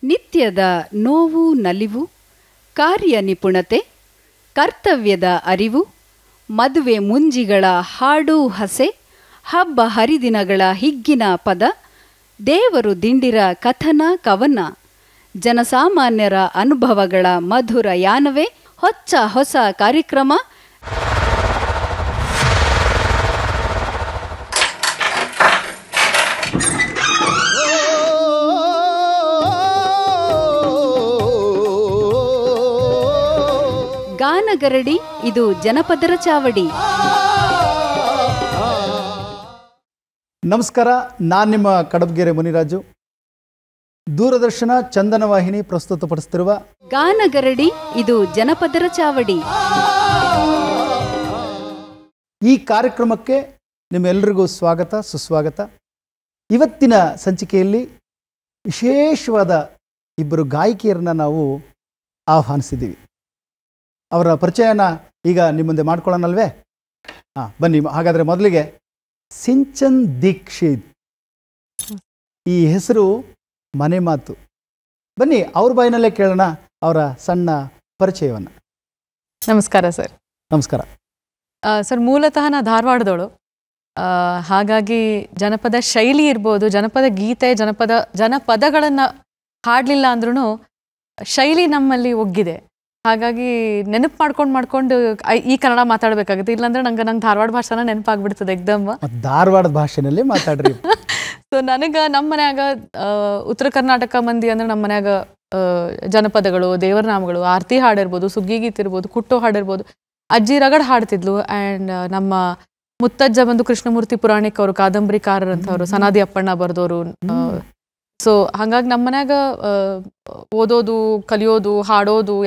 ನಿತ್ಯದ ನೋವು ನಲಿವು, ಕಾರ್ಯ ನಿಪುಣತೆ, ಕರ್ತವ್ಯದ ಅರಿವು, ಮದುವೆ ಮುಂಜಿಗಳ ಹಾಡು ಹಸೆ, ಹಬ್ಬ ಹರಿದಿನಗಳ ಹಿಗ್ಗಿನ ಪದ, ದೇವರು ದಿಂಡಿರ ಕಥನ ಕವನ, ಜನಸಾಮಾನ್ಯರ ಅನುಭವಗಳ ಮಧುರ ಯಾನವೇ ಹೊಚ್ಚ ಹೊಸ ಕಾರ್ಯಕ್ರಮ. ಗಾನಗರಡಿ, ಇದು ಜನಪದರ ಚಾವಡಿ. ನಮಸ್ಕಾರ, ನಾನು ನಿಮ್ಮ ಕಡಬಗೆರೆ ಮುನಿರಾಜು. ದೂರದರ್ಶನ ಚಂದನ ವಾಹಿನಿ ಪ್ರಸ್ತುತಪಡಿಸುತ್ತಿರುವ ಗಾನಗರಡಿ, ಇದು ಜನಪದರ ಚಾವಡಿ. ಈ ಕಾರ್ಯಕ್ರಮಕ್ಕೆ ನಿಮ್ಮೆಲ್ಲರಿಗೂ ಸ್ವಾಗತ ಸುಸ್ವಾಗತ. ಇವತ್ತಿನ ಸಂಚಿಕೆಯಲ್ಲಿ ವಿಶೇಷವಾದ ಇಬ್ಬರು ಗಾಯಕಿಯರನ್ನ ನಾವು ಆಹ್ವಾನಿಸಿದ್ದೀವಿ. ಅವರ ಪರಿಚಯನ ಈಗ ನಿಮ್ಮ ಮುಂದೆ ಮಾಡ್ಕೊಳ್ಳೋಣಲ್ವೇ? ಬನ್ನಿ. ಹಾಗಾದರೆ ಮೊದಲಿಗೆ ಸಿಂಚನ್ ದೀಕ್ಷಿತ್. ಈ ಹೆಸರು ಮನೆ ಮಾತು. ಬನ್ನಿ ಅವ್ರ ಬಾಯಿನಲ್ಲೇ ಕೇಳೋಣ ಅವರ ಸಣ್ಣ ಪರಿಚಯವನ್ನು. ನಮಸ್ಕಾರ ಸರ್. ನಮಸ್ಕಾರ ಸರ್. ಮೂಲತಃ ನಾ ಧಾರವಾಡದವಳು. ಹಾಗಾಗಿ ಜನಪದ ಶೈಲಿ ಇರ್ಬೋದು, ಜನಪದ ಗೀತೆ, ಜನಪದಗಳನ್ನು ಹಾಡಲಿಲ್ಲ ಅಂದ್ರೂ ಶೈಲಿ ನಮ್ಮಲ್ಲಿ ಒಗ್ಗಿದೆ. ಹಾಗಾಗಿ ನೆನಪು ಮಾಡ್ಕೊಂಡು ಈ ಕನ್ನಡ ಮಾತಾಡಬೇಕಾಗುತ್ತೆ. ಇಲ್ಲಾಂದ್ರೆ ನಂಗೆ ಧಾರವಾಡ ಭಾಷೆನ ನೆನಪಾಗ್ಬಿಡ್ತದೆ ಎಕ್ದಮ್. ಧಾರವಾಡದ ಭಾಷೆನಲ್ಲಿ ಮಾತಾಡ್ರಿ. ಸೊ ನನಗೆ ನಮ್ಮ ಮನ್ಯಾಗ ಉತ್ತರ ಕರ್ನಾಟಕ ಮಂದಿ ಅಂದ್ರೆ ನಮ್ಮ ಮನ್ಯಾಗ ಜನಪದಗಳು, ದೇವರ ನಾಮಗಳು, ಆರತಿ ಹಾಡಿರ್ಬೋದು, ಸುಗ್ಗಿ ಗೀತೆ ಇರ್ಬೋದು, ಕುಟ್ಟೋ ಹಾಡಿರ್ಬೋದು, ಅಜ್ಜಿ ರಗಡ್ ಹಾಡ್ತಿದ್ಲು. ಆ್ಯಂಡ್ ನಮ್ಮ ಮುತ್ತಜ್ಜ ಬಂದು ಕೃಷ್ಣಮೂರ್ತಿ ಪುರಾಣಿಕ್ ಅವರು, ಕಾದಂಬರಿಕಾರರಂಥವ್ರು, ಸನಾದಿ ಅಪ್ಪಣ್ಣ ಬರ್ದವರು. ಸೊ ಹಾಗಾಗಿ ನಮ್ಮ ಮನ್ಯಾಗ ಓದೋದು, ಕಲಿಯೋದು, ಹಾಡೋದು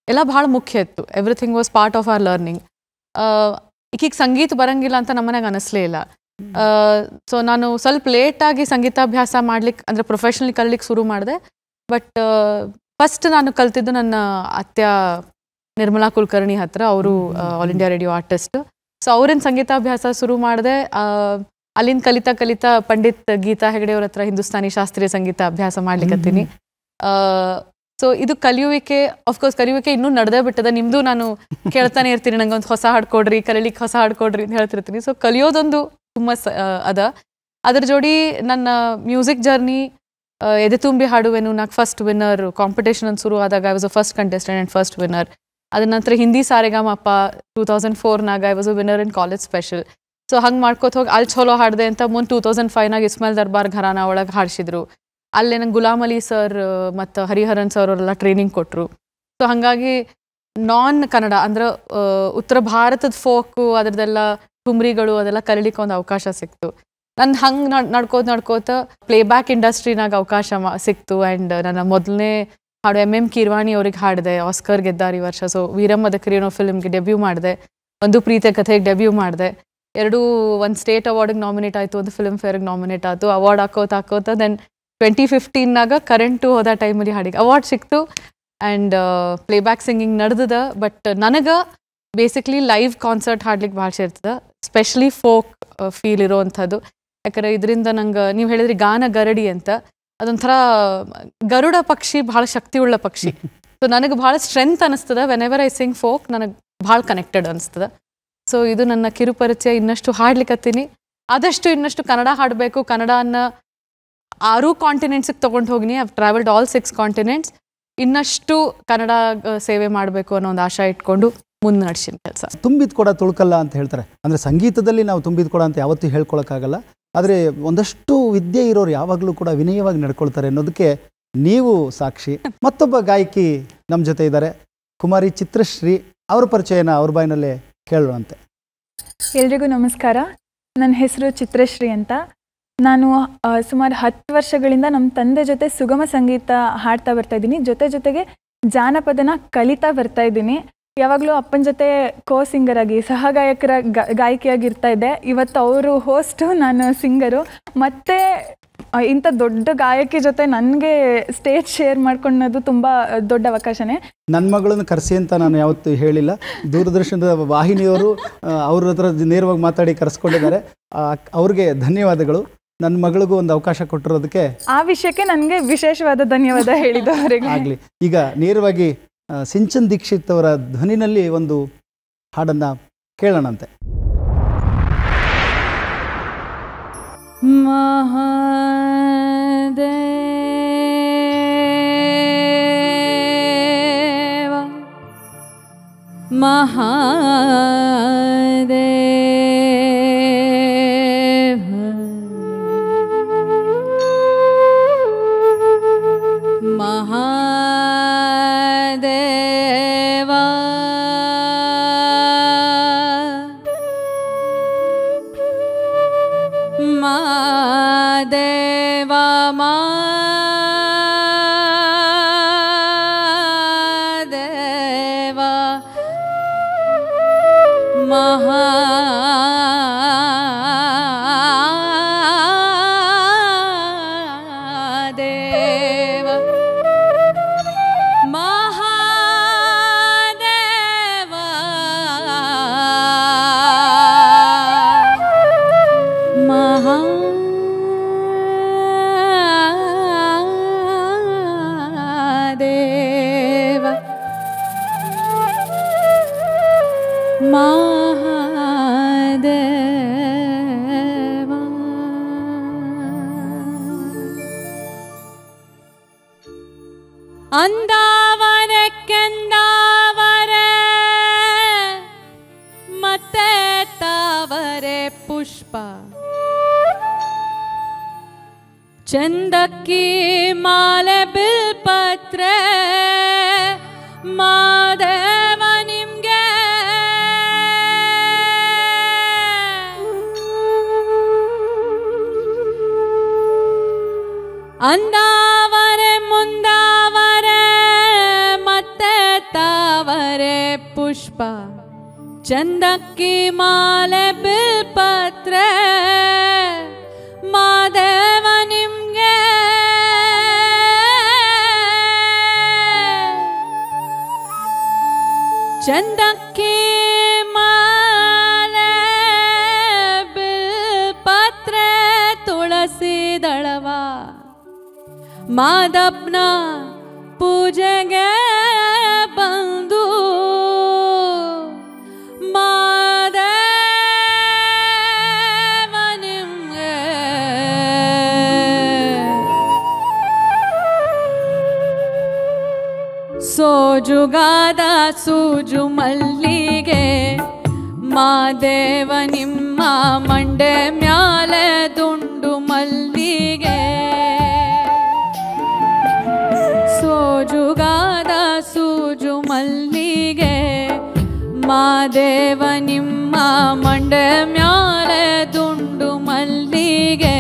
ಎಲ್ಲ ಭಾಳ ಮುಖ್ಯ ಇತ್ತು. Everything was part of our learning. ಈಗೀಗ ಸಂಗೀತ ಬರಂಗಿಲ್ಲ ಅಂತ ನಮ್ಮ ಮನ್ಯಾಗ ಅನಿಸ್ಲೇ ಇಲ್ಲ. ಸೊ ನಾನು ಸ್ವಲ್ಪ ಲೇಟಾಗಿ ಸಂಗೀತಾಭ್ಯಾಸ ಮಾಡ್ಲಿಕ್ಕೆ ಅಂದರೆ ಪ್ರೊಫೆಷನಲಿ ಕಲಿಲಿಕ್ಕೆ ಶುರು ಮಾಡಿದೆ. ಬಟ್ ಫಸ್ಟ್ ನಾನು ಕಲ್ತಿದ್ದು ನನ್ನ ಅತ್ಯ ನಿರ್ಮಲಾ ಕುಲಕರ್ಣಿ ಹತ್ರ. ಅವರು all India radio artist. So ಅವ್ರೇನು ಸಂಗೀತಾಭ್ಯಾಸ ಶುರು ಮಾಡಿದೆ. ಅಲ್ಲಿಂದ ಕಲಿತಾ ಪಂಡಿತ್ ಗೀತಾ ಹೆಗಡೆ ಅವ್ರ ಹತ್ರ ಹಿಂದೂಸ್ತಾನಿ ಶಾಸ್ತ್ರೀಯ ಸಂಗೀತ ಅಭ್ಯಾಸ ಮಾಡ್ಲಿಕ್ಕತ್ತೀನಿ. ಸೊ ಇದು ಕಲಿಯುವಿಕೆ, ಅಫ್ಕೋರ್ಸ್ ಕಲಿಯುವಿಕೆ ಇನ್ನೂ ನಡೆದೇ ಬಿಟ್ಟದ. ನಿಮ್ದು ನಾನು ಕೇಳ್ತಾನೆ ಇರ್ತೀನಿ, ನಂಗೆ ಒಂದು ಹೊಸ ಹಾಡ್ಕೊಡ್ರಿ, ಕಲೀಲಿಕ್ಕೆ ಹೊಸ ಹಾಡ್ಕೊಡ್ರಿ ಅಂತ ಹೇಳ್ತಿರ್ತೀನಿ. ಸೊ ಕಲಿಯೋದೊಂದು ತುಂಬ ಅದ್ರ ಜೋಡಿ ನನ್ನ ಮ್ಯೂಸಿಕ್ ಜರ್ನಿ ಎದೆ ತುಂಬಿ ಹಾಡುವೆನು. ನಾಲ್ಕು ಫಸ್ಟ್ ವಿನ್ನರ್ ಕಾಂಪಿಟೇಷನ್ ಅಂತ ಶುರು ಆದಾಗ I was a first contestant and first winner. ಅದ ನಂತರ Hindi Sa Re Ga Ma Pa 2004 I was a winner in college special. So ಹಂಗೆ ಮಾಡ್ಕೋತ ಹೋಗಿ ಅಲ್ಲಿ ಚಲೋ ಹಾಡಿದೆ ಅಂತ ಮುಂದೆ 2005 ಇಸ್ಮಾಯಿಲ್ ದರ್ಬಾರ್ ಘರಾನ ಒಳಗೆ ಹಾಡಿಸಿದ್ರು. ಅಲ್ಲೇ ನಂಗೆ ಗುಲಾಮ್ ಅಲಿ ಸರ್ ಮತ್ತು ಹರಿಹರನ್ ಸರ್ ಅವರೆಲ್ಲ ಟ್ರೈನಿಂಗ್ ಕೊಟ್ಟರು. ಸೊ ಹಾಗಾಗಿ ನಾನ್ ಕನ್ನಡ ಅಂದ್ರೆ ಉತ್ತರ ಭಾರತದ ಫೋಕು, ಅದರದೆಲ್ಲ ಠುಮ್ರಿಗಳು, ಅದೆಲ್ಲ ಕಲೀಲಿಕ್ಕೆ ಒಂದು ಅವಕಾಶ ಸಿಕ್ತು. ನಾನು ಹಂಗೆ ನಡ್ಕೋತ ಪ್ಲೇಬ್ಯಾಕ್ ಇಂಡಸ್ಟ್ರಿನಾಗ ಅವಕಾಶ ಸಿಕ್ತು. ಆ್ಯಂಡ್ ನನ್ನ ಮೊದಲನೇ ಹಾಡು MM ಕೀರ್ವಾಣಿ ಅವ್ರಿಗೆ ಹಾಡಿದೆ. ಆಸ್ಕರ್ ಗೆದ್ದಾರ ಈ ವರ್ಷ. ಸೊ ವೀರಮ್ಮದ ಕ್ರಿಯನೋ ಫಿಲ್ಮ್ಗೆ ಡೆಬ್ಯೂ ಮಾಡಿದೆ. ಒಂದು ಪ್ರೀತಿಯ ಕಥೆಗೆ ಡೆಬ್ಯೂ ಮಾಡಿದೆ. ಎರಡೂ ಒಂದು ಸ್ಟೇಟ್ ಅವಾರ್ಡಿಗೆ ನಾಮಿನೇಟ್ ಆಯಿತು, ಒಂದು ಫಿಲ್ಮ್ ಫೇರ್ಗೆ ನಾಮಿನೇಟ್ ಆಯಿತು. ಅವಾರ್ಡ್ ಹಾಕೋತ ದೆನ್ 2015 ಕರೆಂಟು ಹೋದ ಟೈಮಲ್ಲಿ ಹಾಡಿಗೆ ಅವಾರ್ಡ್ ಸಿಕ್ತು. ಆ್ಯಂಡ್ ಪ್ಲೇಬ್ಯಾಕ್ ಸಿಂಗಿಂಗ್ ನಡೆದದ. ಬಟ್ ನನಗೆ ಬೇಸಿಕ್ಲಿ ಲೈವ್ ಕಾನ್ಸರ್ಟ್ ಹಾಡ್ಲಿಕ್ಕೆ ಭಾಳ ಸೇರ್ತದೆ, ಸ್ಪೆಷಲಿ ಫೋಕ್ ಫೀಲ್ ಇರೋವಂಥದ್ದು. ಯಾಕಂದರೆ ಇದರಿಂದ ನಂಗೆ ನೀವು ಹೇಳಿದ್ರಿ ಗಾನ ಗರಡಿ ಅಂತ, ಅದೊಂಥರ ಗರುಡ ಪಕ್ಷಿ, ಭಾಳ ಶಕ್ತಿ ಉಳ್ಳ ಪಕ್ಷಿ. ಸೊ ನನಗೆ ಭಾಳ ಸ್ಟ್ರೆಂತ್ ಅನಿಸ್ತದೆ. When ever I sing folk ನನಗೆ ಭಾಳ ಕನೆಕ್ಟೆಡ್ ಅನಿಸ್ತದೆ. ಸೊ ಇದು ನನ್ನ ಕಿರುಪರಿಚಯ. ಇನ್ನಷ್ಟು ಹಾಡ್ಲಿಕ್ಕತ್ತೀನಿ, ಆದಷ್ಟು ಇನ್ನಷ್ಟು ಕನ್ನಡ ಹಾಡಬೇಕು. ಕನ್ನಡನ 6 ಕಾಂಟಿನೆಂಟ್ಸಿಗೆ ತೊಗೊಂಡು ಹೋಗಿನಿ. I travelled all 6 continents. ಇನ್ನಷ್ಟು ಕನ್ನಡ ಸೇವೆ ಮಾಡಬೇಕು ಅನ್ನೋ ಒಂದು ಆಶಾ ಇಟ್ಕೊಂಡು ಮುಂದೆ ನಡೆಸಿನ ಕೆಲಸ. ತುಂಬಿದ ಕೂಡ ತುಳ್ಕಲ್ಲ ಅಂತ ಹೇಳ್ತಾರೆ. ಅಂದರೆ ಸಂಗೀತದಲ್ಲಿ ನಾವು ತುಂಬಿದ ಕೂಡ ಅಂತ ಯಾವತ್ತೂ ಹೇಳ್ಕೊಳಕ್ಕಾಗಲ್ಲ. ಆದರೆ ಒಂದಷ್ಟು ವಿದ್ಯೆ ಇರೋರು ಯಾವಾಗಲೂ ಕೂಡ ವಿನಯವಾಗಿ ನಡ್ಕೊಳ್ತಾರೆ ಅನ್ನೋದಕ್ಕೆ ನೀವು ಸಾಕ್ಷಿ. ಮತ್ತೊಬ್ಬ ಗಾಯಕಿ ನಮ್ಮ ಜೊತೆ ಇದ್ದಾರೆ, ಕುಮಾರಿ ಚಿತ್ರಶ್ರೀ. ಅವ್ರ ಪರಿಚಯನ ಅವ್ರ ಬಾಯಿನಲ್ಲೇ ಕೇಳೋಣಂತೆ. ಎಲ್ರಿಗೂ ನಮಸ್ಕಾರ. ನನ್ನ ಹೆಸರು ಚಿತ್ರಶ್ರೀ ಅಂತ. ನಾನು ಸುಮಾರು 10 ವರ್ಷಗಳಿಂದ ನಮ್ಮ ತಂದೆ ಜೊತೆ ಸುಗಮ ಸಂಗೀತ ಹಾಡ್ತಾ ಬರ್ತಾಯಿದ್ದೀನಿ. ಜೊತೆಗೆ ಜಾನಪದನ ಕಲಿತಾ ಬರ್ತಾಯಿದ್ದೀನಿ. ಯಾವಾಗಲೂ ಅಪ್ಪನ ಜೊತೆ ಸಿಂಗರ್ ಆಗಿ, ಸಹಗಾಯಕರ ಗಾಯಕಿಯಾಗಿ ಇರ್ತಾ ಇದ್ದೆ. ಇವತ್ತು ಅವರು ಹೋಸ್ಟು, ನಾನು ಸಿಂಗರು. ಮತ್ತು ಇಂಥ ದೊಡ್ಡ ಗಾಯಕಿ ಜೊತೆ ನನಗೆ ಸ್ಟೇಜ್ ಶೇರ್ ಮಾಡ್ಕೊಳ್ಳೋದು ತುಂಬ ದೊಡ್ಡ ಅವಕಾಶನೇ. ನನ್ನ ಮಗಳನ್ನು ಕರೆಸಿ ಅಂತ ನಾನು ಯಾವತ್ತೂ ಹೇಳಿಲ್ಲ. ದೂರದರ್ಶನದ ವಾಹಿನಿಯವರು ಅವ್ರ ಹತ್ರ ನೇರವಾಗಿ ಮಾತಾಡಿ ಕರೆಸ್ಕೊಂಡಿದ್ದಾರೆ. ಅವ್ರಿಗೆ ಧನ್ಯವಾದಗಳು. ನನ್ನ ಮಗಳಿಗೂ ಒಂದು ಅವಕಾಶ ಕೊಟ್ಟಿರೋದಕ್ಕೆ ಆ ವಿಷಯಕ್ಕೆ ನನಗೆ ವಿಶೇಷವಾದ ಧನ್ಯವಾದ ಹೇಳಿದ್ದು ಅವರಿಗೆ. ಆಗಲಿ. ಈಗ ನೇರವಾಗಿ ಸಿಂಚನ್ ದೀಕ್ಷಿತ್ ಅವರ ಧ್ವನಿನಲ್ಲಿ ಒಂದು ಹಾಡನ್ನು ಕೇಳೋಣಂತೆ. ಅಂದಾವರಕ್ಕೆಂದಾವರೆ ಮತ್ತೆ ತಾವರೆ ಪುಷ್ಪ ಚಂದಕ್ಕಿ ಮಾಲೆ ಬಿಲ್ಪತ್ರೆ ಮಾದೇವ ನಿಮ್ಗೆ ಅಂದಾವರೆ ಮುಂದಾವರೆ ಮತ್ತೆ ತಾವರೆ ಪುಷ್ಪ ಚಂದಕ್ಕಿ ಮಾಲೆ ಬಿಲ್ಪತ್ರೆ ಮಾದೇವ ನಿಮ್ಗೆ ಚಂದಕ್ಕಿ ಮಾಲೆ ಬಿಲ್ಪತ್ರೆ ತುಳಸಿ ದಳವ ಮಾದಪ್ಪನ ಪೂಜೆಗೆ ಬಂದು ಮಾದೇವ ನಿಮ್ಗೆ ಸೋಜುಗಾದ ಸೂಜು ಮಲ್ಲಿಗೆ ಮಾದೇವ ನಿಮ್ಮ ಮಂಡೆ ಮ್ಯಾಲೆ ದುಂಡು ಮಲ್ಲಿಗೆ ಸೋಜುಗಾದ ಸೂಜು ಮಲ್ಲಿಗೆ ಮಾದೇವ ನಿಮ್ಮ ಮಂಡೆ ಮ್ಯಾಲೆ ದುಂಡು ಮಲ್ಲಿಗೆ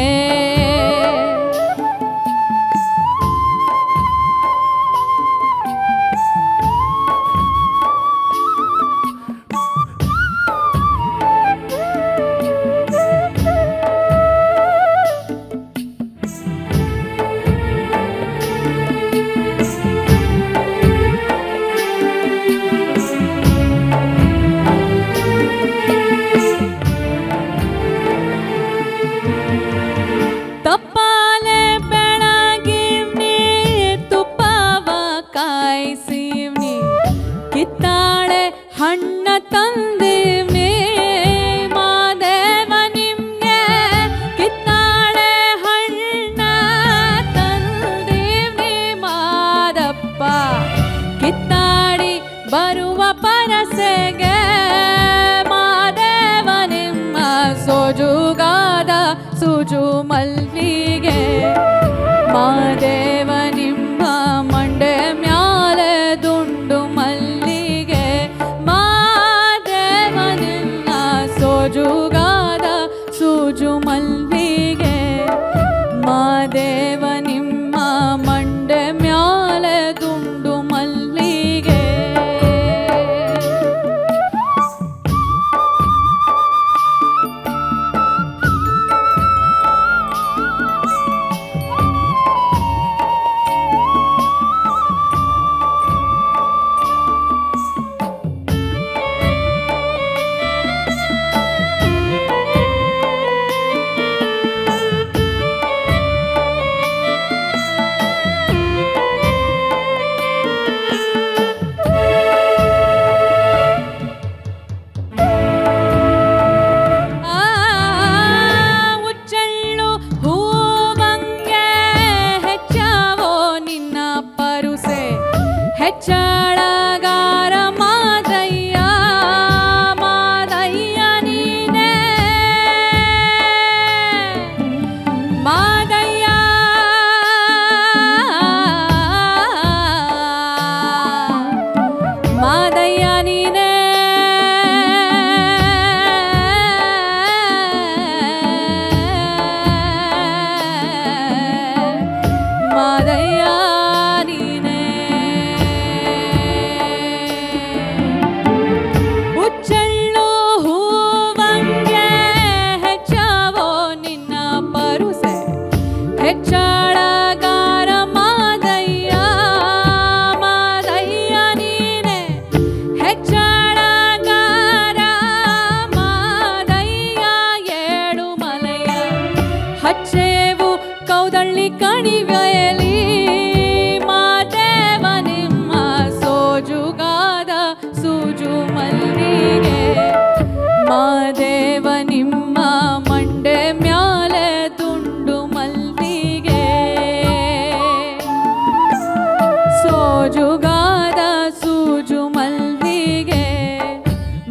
ಸೋಜುಗಾದ ಸೂಜು ಮಲ್ಲಿಗೆ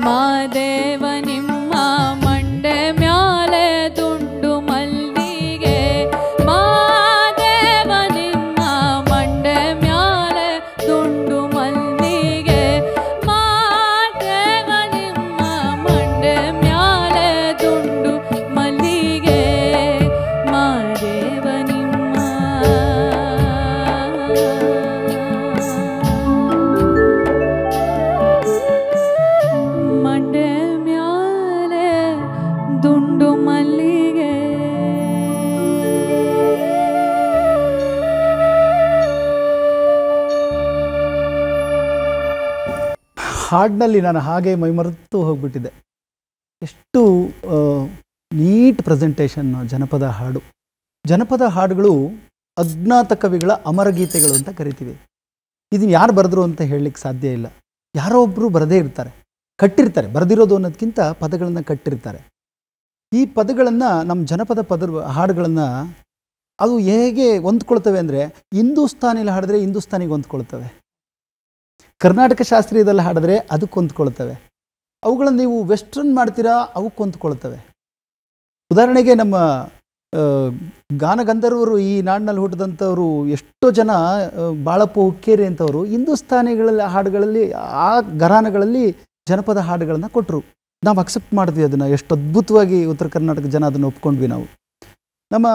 ಮಾದೇವ ನಿಮ್ಮ ಮಂಡೆ ಮ್ಯಾಲೆ ದುಂಡು ಮಲ್ಲಿಗೆ ಮಾದೇವ ನಿಮ್ಮ ಮಂಡೆ ಮ್ಯಾಲೆ ದುಂಡು ಮಲ್ಲಿಗೆ ಮಾದೇವ ನಿಮ್ಮ ಮಂಡೆ ಮ್ಯಾಲೆ ದುಂಡು ಮಲ್ಲಿಗೆ ಮಾದೇವ ನಿಮ್ಮ ಮಂಡೆ ಮ್ಯಾಲೆ ದುಂಡು ಮಲ್ಲಿಗೆ. ಹಾಡಿನಲ್ಲಿ ನಾನು ಹಾಗೆ ಮೈಮರೆತು ಹೋಗ್ಬಿಟ್ಟಿದ್ದೆ. ಎಷ್ಟು ನೀಟ್ ಪ್ರೆಸೆಂಟೇಷನ್ ಜನಪದ ಹಾಡು. ಜನಪದ ಹಾಡುಗಳು ಅಜ್ಞಾತ ಕವಿಗಳ ಅಮರಗೀತೆಗಳು ಅಂತ ಕರಿತೀವಿ. ಇದನ್ನು ಯಾರು ಬರೆದ್ರು ಅಂತ ಹೇಳಲಿಕ್ಕೆ ಸಾಧ್ಯ ಇಲ್ಲ. ಯಾರೋ ಒಬ್ಬರು ಬರದೇ ಇರ್ತಾರೆ, ಕಟ್ಟಿರ್ತಾರೆ. ಬರೆದಿರೋದು ಅನ್ನೋದಕ್ಕಿಂತ ಪದಗಳನ್ನು ಕಟ್ಟಿರ್ತಾರೆ. ಈ ಪದಗಳನ್ನು ನಮ್ಮ ಜನಪದ ಹಾಡುಗಳನ್ನು ಅದು ಹೇಗೆ ಹೊಂದ್ಕೊಳ್ತವೆ ಅಂದರೆ, ಹಿಂದೂಸ್ತಾನಿಲಿ ಹಾಡಿದ್ರೆ ಹಿಂದೂಸ್ತಾನಿಗೆ ಹೊಂದ್ಕೊಳ್ತವೆ, ಕರ್ನಾಟಕ ಶಾಸ್ತ್ರೀಯದಲ್ಲಿ ಹಾಡಿದ್ರೆ ಅದಕ್ಕೆ ಹೊಂದ್ಕೊಳ್ತವೆ. ಅವುಗಳನ್ನು ನೀವು ವೆಸ್ಟರ್ನ್ ಮಾಡ್ತೀರಾ, ಅವಕ್ಕೆ ಹೊಂದ್ಕೊಳ್ತವೆ. ಉದಾಹರಣೆಗೆ ನಮ್ಮ ಗಾನಗಂಧರ್ವರು ಈ ನಾಡಿನಲ್ಲಿ ಹುಟ್ಟಿದಂಥವರು ಎಷ್ಟೋ ಜನ, ಬಾಳಪ್ಪ ಹುಕ್ಕೇರಿ ಅಂತವರು ಹಿಂದೂಸ್ತಾನಿಗಳಲ್ಲಿ ಹಾಡುಗಳಲ್ಲಿ, ಆ ಘರಾನಗಳಲ್ಲಿ ಜನಪದ ಹಾಡುಗಳನ್ನು ಕೊಟ್ಟರು. ನಾವು ಅಕ್ಸೆಪ್ಟ್ ಮಾಡಿದ್ವಿ ಅದನ್ನು. ಎಷ್ಟು ಅದ್ಭುತವಾಗಿ ಉತ್ತರ ಕರ್ನಾಟಕ ಜನ ಅದನ್ನು ಒಪ್ಕೊಂಡ್ವಿ ನಾವು. ನಮ್ಮ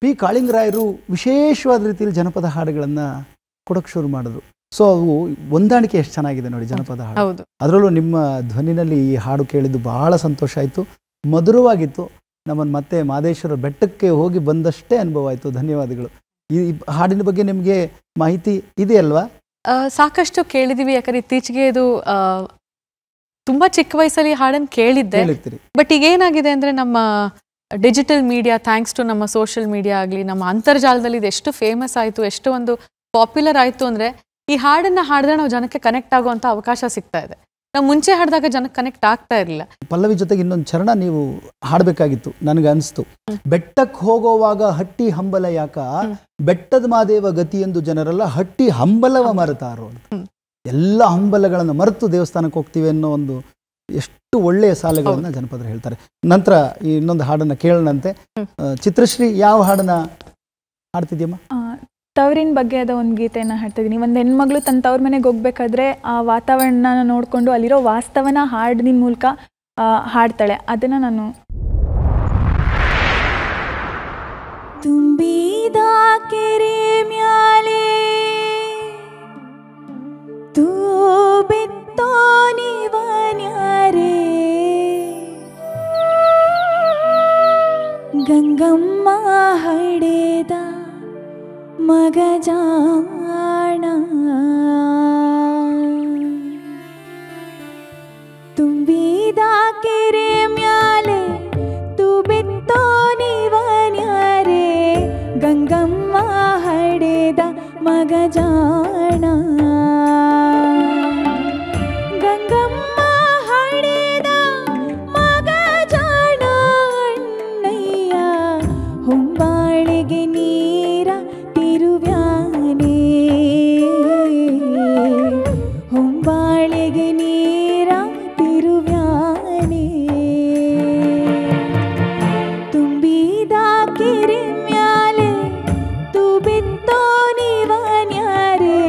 ಪಿ ಕಾಳಿಂಗರಾಯರು ವಿಶೇಷವಾದ ರೀತಿಯಲ್ಲಿ ಜನಪದ ಹಾಡುಗಳನ್ನು ಕೊಡೋಕ್ಕೆ ಶುರು ಮಾಡಿದ್ರು. ಸೊ ಅವು ಹೊಂದಾಣಿಕೆ ಎಷ್ಟು ಚೆನ್ನಾಗಿದೆ ನೋಡಿ ಜನಪದ ಹಾಡು. ಅದರಲ್ಲೂ ನಿಮ್ಮ ಧ್ವನಿನಲ್ಲಿ ಈ ಹಾಡು ಕೇಳಿದ್ದು ಬಹಳ ಸಂತೋಷ ಆಯಿತು, ಮಧುರವಾಗಿತ್ತು. ನಮ್ಮನ್ನು ಮತ್ತೆ ಮಾದೇಶ್ವರ ಬೆಟ್ಟಕ್ಕೆ ಹೋಗಿ ಬಂದಷ್ಟೇ ಅನುಭವ ಆಯಿತು. ಧನ್ಯವಾದಗಳು. ಈ ಹಾಡಿನ ಬಗ್ಗೆ ನಿಮಗೆ ಮಾಹಿತಿ ಇದೆಯಲ್ವಾ? ಸಾಕಷ್ಟು ಕೇಳಿದೀವಿ. ಯಾಕಂದ್ರೆ ಇತ್ತೀಚೆಗೆ ಇದು ತುಂಬಾ ಚಿಕ್ಕ ವಯಸ್ಸಲ್ಲಿ ಹಾಡನ್ನು ಕೇಳಿದ್ದೆ. ಬಟ್ ಈಗ ಏನಾಗಿದೆ ಅಂದ್ರೆ, ನಮ್ಮ ಡಿಜಿಟಲ್ ಮೀಡಿಯಾ, ಥ್ಯಾಂಕ್ಸ್ ಟು ನಮ್ಮ ಸೋಷಿಯಲ್ ಮೀಡಿಯಾ ಆಗಲಿ, ನಮ್ಮ ಅಂತರ್ಜಾಲದಲ್ಲಿ ಇದು ಎಷ್ಟು ಫೇಮಸ್ ಆಯಿತು, ಎಷ್ಟು ಒಂದು ಪಾಪ್ಯುಲರ್ ಆಯಿತು ಅಂದರೆ, ಈ ಹಾಡನ್ನು ಹಾಡಿದ್ರೆ ನಾವು ಜನಕ್ಕೆ ಕನೆಕ್ಟ್ ಆಗುವಂಥ ಅವಕಾಶ ಸಿಗ್ತಾ ಇದೆ. ನಾವು ಮುಂಚೆ ಹಾಡಿದಾಗ ಜನಕ್ಕೆ ಕನೆಕ್ಟ್ ಆಗ್ತಾ ಇರಲಿಲ್ಲ. ಪಲ್ಲವಿ ಜೊತೆಗೆ ಇನ್ನೊಂದು ಚರಣ ನೀವು ಹಾಡಬೇಕಾಗಿತ್ತು ನನಗೆ ಅನಿಸ್ತು. ಬೆಟ್ಟಕ್ಕೆ ಹೋಗೋವಾಗ ಹಟ್ಟಿ ಹಂಬಲ ಯಾಕ, ಬೆಟ್ಟದ ಮಾದೇವ ಗತಿ ಎಂದು ಜನರೆಲ್ಲ ಹಟ್ಟಿ ಹಂಬಲವ ಮರೆತಾರೋ ಅಂತ. ಎಲ್ಲ ಹಂಬಲಗಳನ್ನು ಮರೆತು ದೇವಸ್ಥಾನಕ್ಕೆ ಹೋಗ್ತೀವಿ ಅನ್ನೋ ಒಂದು ಎಷ್ಟು ಒಳ್ಳೆಯ ಸಾಲೆಗಳನ್ನ ಜನಪದರು ಹೇಳ್ತಾರೆ. ನಂತರ ಇನ್ನೊಂದು ಹಾಡನ್ನ ಕೇಳೋಣಂತೆ. ಚಿತ್ರಶ್ರೀ, ಯಾವ ಹಾಡನ್ನ ಹಾಡ್ತಿದ್ಯಮ್ಮ? ತವರಿನ ಬಗ್ಗೆ ಅದ ಒಂದು ಗೀತೆಯನ್ನು ಹಾಡ್ತಿದ್ದೀನಿ. ಒಂದು ಹೆಣ್ಮಗಳು ತನ್ನ ತವ್ರ ಮನೆಗೆ ಹೋಗ್ಬೇಕಾದ್ರೆ ಆ ವಾತಾವರಣ ನೋಡಿಕೊಂಡು ಅಲ್ಲಿರೋ ವಾಸ್ತವನ ಹಾಡಿನ ಮೂಲಕ ಹಾಡ್ತಾಳೆ. ಅದನ್ನು ನಾನು ತುಂಬಿದ ಕೆರೆ ಮ್ಯಾಲೆ ತೂ ಬಿತ್ತೋ ನೀವನ್ಯಾರೇ ಗಂಗಮ್ಮ ಹಡೆದ ಮಗ ಜಾಣ ತುಂಬಿದ ಕೆರೆ ಮ್ಯಾಲೆ ತು ಬಿತ್ತೋ ನೀವನ್ಯಾರೇ ಗಂಗಮ್ಮ ಹಡೆದ ಮಗ ಜಾಣ ಗಂಗಮ್ಮ ಹಡೆದ ಮಗ ಜಾಣ ಅಣ್ಣಯ್ಯ ಹೊಂಬಾಳಿಗೆ ನೀರ ತಿರುವ್ಯಾನೆ ಹೊಂಬಾಳಿಗೆ ನೀರ ತಿರುವ್ಯಾನೆ ತುಂಬಿದ ಕೆರೆ ಮ್ಯಾಲೆ ತು ಬಿತ್ತೋ ನೀವನ್ಯಾರೇ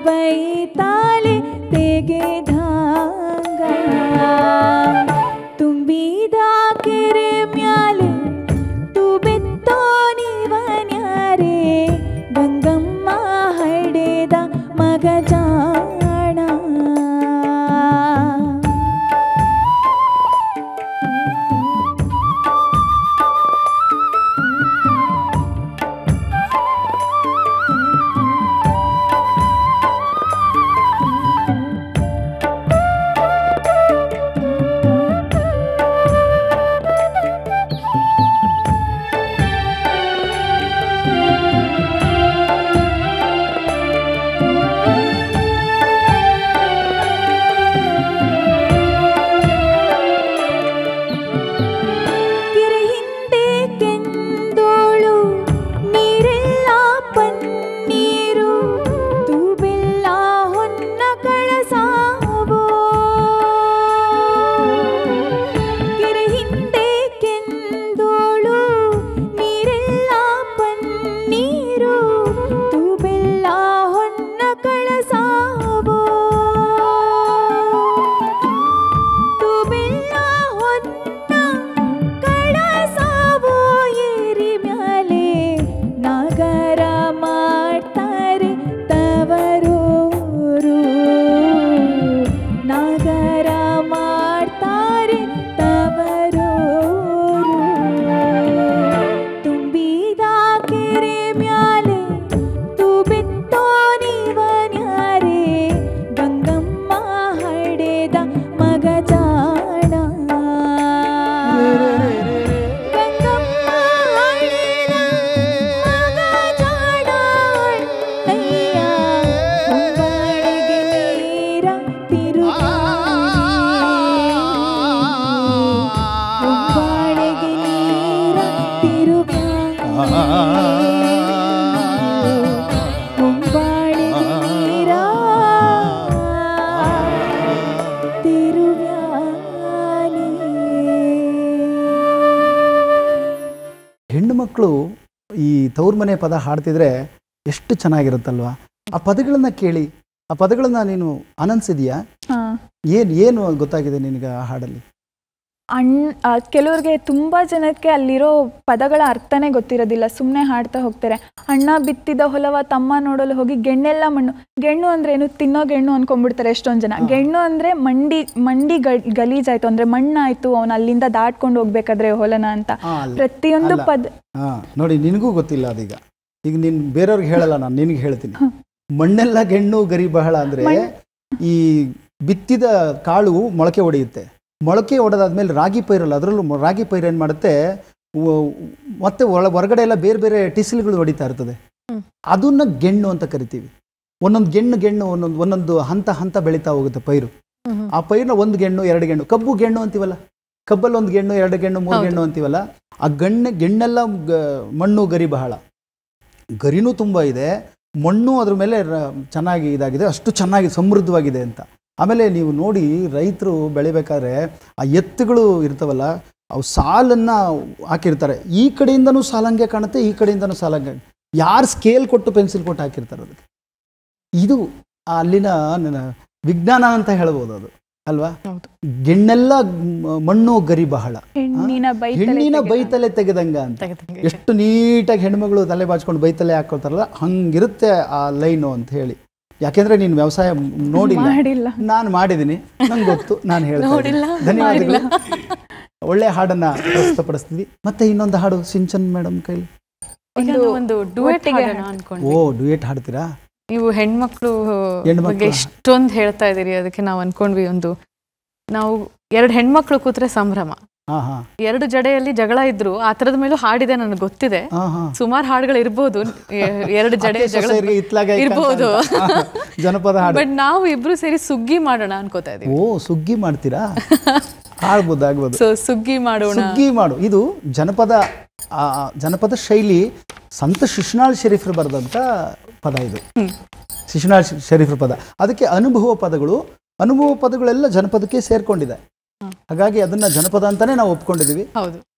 ಬೈತಾಲೆ ತೆಗೆದಂಗ ತುಂಬಿದ ಕೆರೆ ಮ್ಯಾಲೆ ತುಬೆತ್ತೋನಿವನ್ಯಾರೆ ಗಂಗಮ್ಮ ಹಡೆದ ಮಗ ಜಾಣ ಹೆಣ್ಣು ಮಕ್ಕಳು ಈ ತವ್ರ ಮನೆ ಪದ ಹಾಡ್ತಿದ್ರೆ ಎಷ್ಟು ಚೆನ್ನಾಗಿರುತ್ತಲ್ವಾ. ಆ ಪದಗಳನ್ನ ಕೇಳಿ, ಆ ಪದಗಳನ್ನ ನೀನು ಆನಂದಿಸಿದ್ಯಾ? ಏನು ಗೊತ್ತಾಗಿದೆ ನಿನಗೆ ಆ ಹಾಡಲ್ಲಿ? ಕೆಲವ್ರಿಗೆ ತುಂಬ ಜನಕ್ಕೆ ಅಲ್ಲಿರೋ ಪದಗಳ ಅರ್ಥನೇ ಗೊತ್ತಿರೋದಿಲ್ಲ, ಸುಮ್ಮನೆ ಹಾಡ್ತಾ ಹೋಗ್ತಾರೆ. ಅಣ್ಣ ಬಿತ್ತಿದ ಹೊಲವ ತಮ್ಮ ನೋಡಲು ಹೋಗಿ ಗೆಣ್ಣೆಲ್ಲ ಮಣ್ಣು. ಗೆಣ್ಣು ಅಂದ್ರೆ ಏನು? ತಿನ್ನೋ ಗೆಣ್ಣು ಅನ್ಕೊಂಡ್ಬಿಡ್ತಾರೆ ಎಷ್ಟೊಂದು ಜನ. ಗೆಣ್ಣು ಅಂದ್ರೆ ಮಂಡಿ ಗಲೀಜಾಯ್ತು ಅಂದ್ರೆ ಮಣ್ಣಾಯ್ತು, ಅವನು ಅಲ್ಲಿಂದ ದಾಟ್ಕೊಂಡು ಹೋಗ್ಬೇಕಾದ್ರೆ ಹೊಲನ ಅಂತ ಪ್ರತಿಯೊಂದು ಪದ. ನೋಡಿ, ನಿನಗೂ ಗೊತ್ತಿಲ್ಲ ಅದೀಗ. ಈಗ ನೀನ್ ಬೇರೆಯವ್ರಿಗೆ ಹೇಳಲ್ಲ, ನಾನು ನಿನಗೆ ಹೇಳ್ತೀನಿ. ಮಣ್ಣೆಲ್ಲ ಗೆಣ್ಣು ಗರಿ ಬಹಳ ಅಂದ್ರೆ ಈ ಬಿತ್ತಿದ ಕಾಳು ಮೊಳಕೆ ಹೊಡೆಯುತ್ತೆ. ಮೊಳಕೆ ಹೊಡೆದಾದ್ಮೇಲೆ ರಾಗಿ ಪೈರಲ್ಲ, ಅದರಲ್ಲೂ ರಾಗಿ ಪೈರು ಏನು ಮಾಡುತ್ತೆ, ಮತ್ತೆ ಹೊರಗಡೆ ಎಲ್ಲ ಬೇರೆ ಬೇರೆ ಟಿಸಿಲ್ಗಳು ಹೊಡಿತಾ ಇರ್ತದೆ. ಅದನ್ನ ಗೆಣ್ಣು ಅಂತ ಕರಿತೀವಿ. ಒಂದೊಂದು ಗೆಣ್ಣು ಒಂದೊಂದು ಹಂತ ಬೆಳೀತಾ ಹೋಗುತ್ತೆ ಪೈರು. ಆ ಪೈರ್ನ ಒಂದು ಗೆಣ್ಣು, ಎರಡು ಗೆಣ್ಣು. ಕಬ್ಬು ಗೆಣ್ಣು ಅಂತೀವಲ್ಲ, ಕಬ್ಬಲ್ಲಿ ಒಂದು ಗೆಣ್ಣು, ಎರಡು ಗೆಣ್ಣು, ಮೂರು ಗೆಣ್ಣು ಅಂತೀವಲ್ಲ. ಆ ಗೆಣ್ಣೆಲ್ಲ ಮಣ್ಣು ಗರಿ ಬಹಳ. ಗರಿನೂ ತುಂಬ ಇದೆ, ಮಣ್ಣು ಅದ್ರ ಮೇಲೆ ಚೆನ್ನಾಗಿ ಇದಾಗಿದೆ, ಅಷ್ಟು ಚೆನ್ನಾಗಿ ಸಮೃದ್ಧವಾಗಿದೆ ಅಂತ. ಆಮೇಲೆ ನೀವು ನೋಡಿ, ರೈತರು ಬೆಳಿಬೇಕಾದ್ರೆ ಆ ಎತ್ತುಗಳು ಇರ್ತಾವಲ್ಲ, ಅವು ಸಾಲನ್ನು ಹಾಕಿರ್ತಾರೆ. ಈ ಕಡೆಯಿಂದನೂ ಸಾಲಂಗೆ ಕಾಣುತ್ತೆ, ಈ ಕಡೆಯಿಂದನೂ ಸಾಲಂಗೆ. ಯಾರು ಸ್ಕೇಲ್ ಕೊಟ್ಟು ಪೆನ್ಸಿಲ್ ಕೊಟ್ಟು ಹಾಕಿರ್ತಾರೆ ಅದಕ್ಕೆ. ಇದು ಅಲ್ಲಿನ ವಿಜ್ಞಾನ ಅಂತ ಹೇಳ್ಬೋದು ಅದು, ಅಲ್ವಾ? ಗೆಣ್ಣೆಲ್ಲ ಮಣ್ಣು ಗರಿ ಬಹಳ, ಹೆಣ್ಣಿನ ಬೈತಲೆ ತೆಗೆದಂಗ ಅಂತ. ಎಷ್ಟು ನೀಟಾಗಿ ಹೆಣ್ಮಗಳು ತಲೆ ಬಾಚ್ಕೊಂಡು ಬೈತಲೆ ಹಾಕೊಳ್ತಾರಲ್ಲ, ಹಂಗಿರುತ್ತೆ ಆ ಲೈನು ಅಂತ ಹೇಳಿ. ಯಾಕೆಂದ್ರೆ ನೀನು ವ್ಯವಸಾಯ ನೋಡಿಲ್ಲ, ನಾನು ಮಾಡಿದ್ದೀನಿ, ನಂಗೆ ಗೊತ್ತು, ನಾನು ಹೇಳ್ತೀನಿ. ಧನ್ಯವಾದಗಳು. ಒಳ್ಳೆ ಹಾಡನ್ನ ಪ್ರಸ್ತುತಪಡಿಸ್ತೀವಿ. ಮತ್ತೆ ಇನ್ನೊಂದು ಹಾಡು ಸಿಂಚನ್ ಮೇಡಮ್ ಕೈಲಿ. ಓ, ಡ್ಯುಯೆಟ್ ಹಾಡ್ತೀರಾ ನೀವು? ಹೆಣ್ಮಕ್ಳು ಎಷ್ಟೊಂದು ಹೇಳ್ತಾ ಇದೀರಿ, ಅದಕ್ಕೆ ನಾವು ಅನ್ಕೊಂಡ್ವಿ, ನಾವು ಎರಡು ಹೆಣ್ಮಕ್ಳು ಕೂತ್ರೆ ಸಂಭ್ರಮ. ಎರಡು ಜಡೆಯಲ್ಲಿ ಜಗಳ ಇದ್ರು ಆ ತರದ ಮೇಲೂ ಹಾಡಿದೆ, ನನಗೆ ಗೊತ್ತಿದೆ. ಸುಮಾರು ಹಾಡುಗಳು ಇರ್ಬೋದು, ಎರಡು ಜಡೆ ಜಗಳ ಇರ್ಬೋದು, ಜನಪದ ಹಾಡು. ಬಟ್ ನಾವು ಇಬ್ರು ಸೇರಿ ಸುಗ್ಗಿ ಮಾಡೋಣ ಅನ್ಕೋತಾ ಇದೀವಿ. ಓ, ಸುಗ್ಗಿ ಮಾಡ್ತೀರಾ? ಆಗ್ಬೋದು. ಸೊ ಸುಗ್ಗಿ ಮಾಡೋಣ. ಸುಗ್ಗಿ ಮಾಡು. ಇದು ಜನಪದ ಶೈಲಿ. ಸಂತ ಶಿಶುನಾಳ್ ಶರೀಫ್ರು ಬರೆದಂತ ಪದ ಇದು. ಶಿಶುನಾಳ್ ಶರೀಫ್ರ ಪದ. ಅದಕ್ಕೆ ಅನುಭವ ಪದಗಳೆಲ್ಲ ಜನಪದಕ್ಕೆ ಸೇರ್ಕೊಂಡಿದೆ. ಹಾಗಾಗಿ ಅದನ್ನ ಜನಪದ ಅಂತಾನೆ ನಾವು ಒಪ್ಕೊಂಡಿದೀವಿ.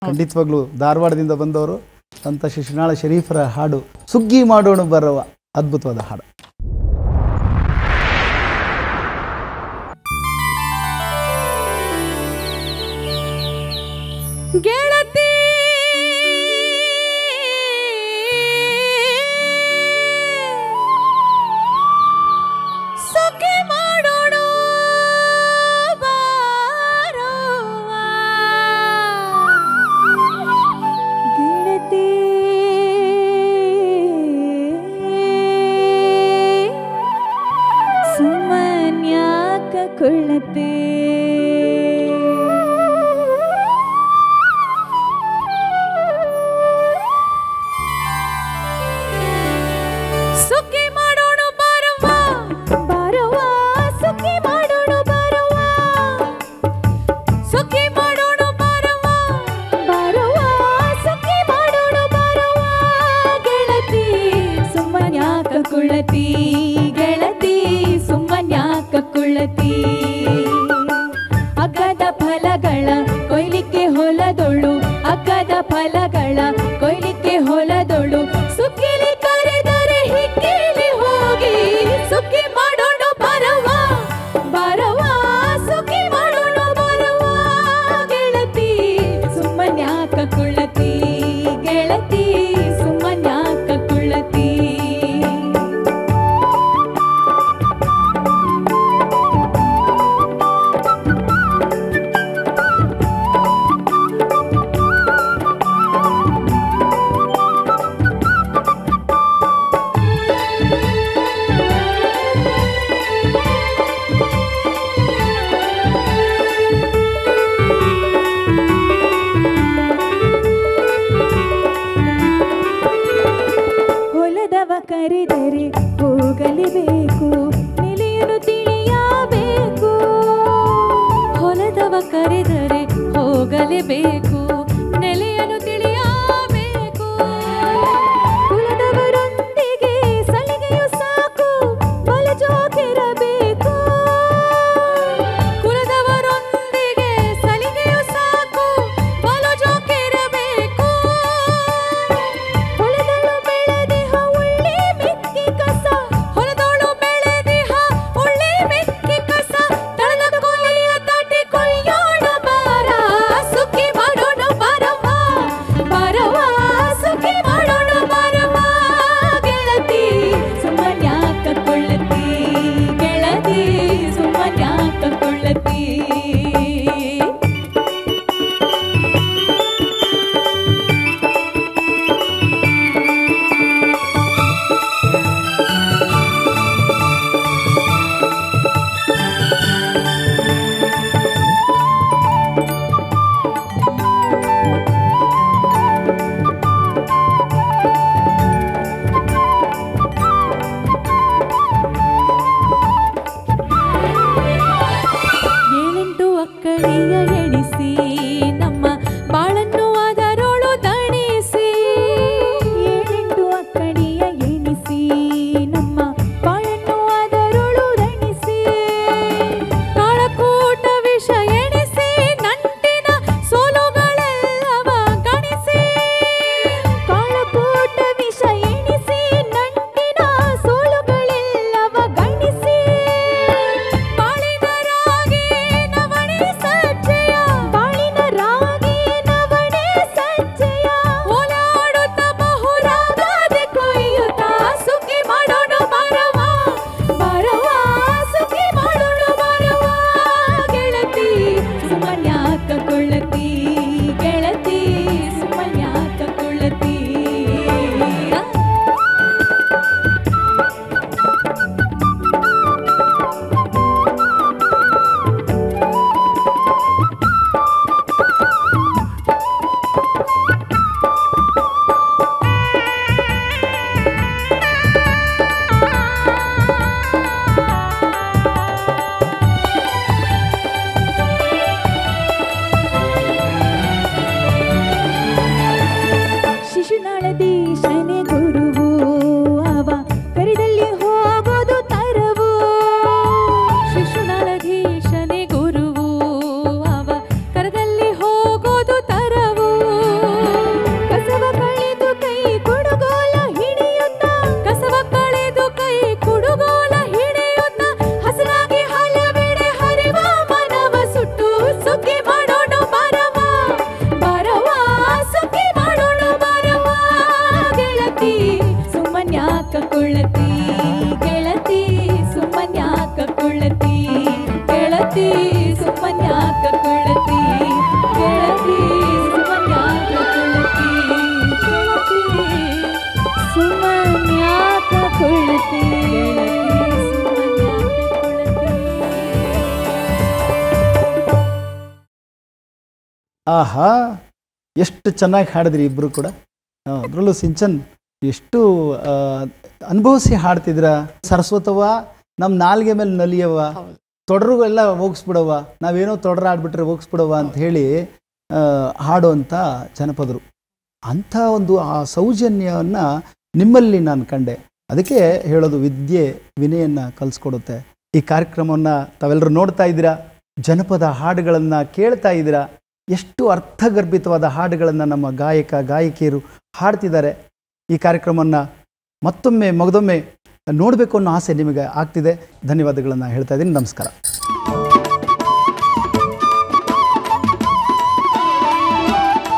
ಖಂಡಿತವಾಗ್ಲೂ ಧಾರವಾಡದಿಂದ ಬಂದವರು ಸಂತ ಶಿಶುನಾಳ ಶರೀಫರ ಹಾಡು ಸುಗ್ಗಿ ಮಾಡೋಣ ಬರುವ ಅದ್ಭುತವಾದ ಹಾಡು. ಗೆಳತಿ ಸುಖಿ ಮಾಡೋಣ ಬಾರವ್ವ. ಗೆಳತಿ ಸುಮನ್ಯಾಕ ಕುಳತೆ ಸುಖಿ ಮಾಡೋಣ ಬಾರವ್ವ ಬಾರವ್ವ ಸುಖಿ ಮಾಡೋಣ ಬಾರವ್ವ ಸುಖಿ ಮಾಡೋಣ ಬಾರವ್ವ ಬಾರವ್ವ ಸುಖಿ ಮಾಡೋಣ ಬಾರವ್ವ. ಗೆಳತಿ ಸುಮ್ಮನ್ಯಾಕ ಕುಳತಿ ಗೆಳತಿ ಸುಮ್ಮನ್ಯಾಕ ಕುಳತಿ. ಅಗ್ಗದ ಫಲಗಳ ಕೊಯ್ಲಿಕ್ಕೆ ಹೊಲದೊಳು ಅಗ್ಗದ ಫಲಗಳ ಕೊಯ್ಲಿಕ್ಕೆ ಹೊಲದೊಳು ಸುಖಿಲಿ ಕರೆದರೆ ಹಿಕ್ಕಿಲಿ ಹೋಗಿ ಸುಖಿ ಮಾಡೋಣ ಬಾರವ್ವ ಬಾರವ್ವ ಸುಖಿ ಮಾಡೋಣ ಬಾರವ್ವ. ಗೆಳತಿ ಸುಮ್ಮನ್ಯಾಕ ಕುಳತಿ ಗೆಳತಿ ಸುಮ್ಮನ್ಯಾಕ ಕುಳತಿ. ಗೆಳತಿ ಸುಮ್ಮನ್ಯಾಕ ಕುಳತಿ ಗೆಳತಿ ಸುಮ್ಮನ್ಯಾಕ ಕುಳತಿ ಗೆಳತಿ ಸುಮ್ಮನ್ಯಾಕ ಕುಳತಿ ಗೆಳತಿ ಸುಮ್ಮನ್ಯಾಕ ಕುಳತಿ. ಆಹಾ, ಎಷ್ಟು ಚೆನ್ನಾಗಿ ಹಾಡಿದ್ರಿ ಇಬ್ಬರು ಕೂಡ. ಅದರಲ್ಲೂ ಸಿಂಚನ್ ಎಷ್ಟು ಅನುಭವಿಸಿ ಹಾಡ್ತಿದ್ರ. ಸರಸ್ವತವ ನಮ್ಮ ನಾಲ್ಗೆ ಮೇಲೆ ನಲಿಯವ, ತೊಡರುಗಳೆಲ್ಲ ಹೋಗಿಸ್ಬಿಡವ, ನಾವೇನೋ ತೊಡರು ಆಡ್ಬಿಟ್ರೆ ಹೋಗಿಸ್ಬಿಡವ ಅಂತ ಹೇಳಿ ಹಾಡುವಂಥ ಜನಪದರು. ಅಂಥ ಒಂದು ಆ ಸೌಜನ್ಯವನ್ನು ನಿಮ್ಮಲ್ಲಿ ನಾನು ಕಂಡೆ. ಅದಕ್ಕೆ ಹೇಳೋದು ವಿದ್ಯೆ ವಿನಯನ್ನು ಕಲಿಸ್ಕೊಡುತ್ತೆ. ಈ ಕಾರ್ಯಕ್ರಮವನ್ನು ತಾವೆಲ್ಲರೂ ನೋಡ್ತಾ ಇದ್ದೀರಾ, ಜನಪದ ಹಾಡುಗಳನ್ನು ಕೇಳ್ತಾ ಇದ್ದೀರಾ. ಎಷ್ಟು ಅರ್ಥಗರ್ಭಿತವಾದ ಹಾಡುಗಳನ್ನು ನಮ್ಮ ಗಾಯಕ ಗಾಯಕಿಯರು ಹಾಡ್ತಿದ್ದಾರೆ. ಈ ಕಾರ್ಯಕ್ರಮವನ್ನು ಮತ್ತೊಮ್ಮೆ ಮಗದೊಮ್ಮೆ ನೋಡಬೇಕು ಅನ್ನೋ ಆಸೆ ನಿಮಗೆ ಆಗ್ತಿದೆ. ಧನ್ಯವಾದಗಳನ್ನು ಹೇಳ್ತಾ ಇದ್ದೀನಿ. ನಮಸ್ಕಾರ.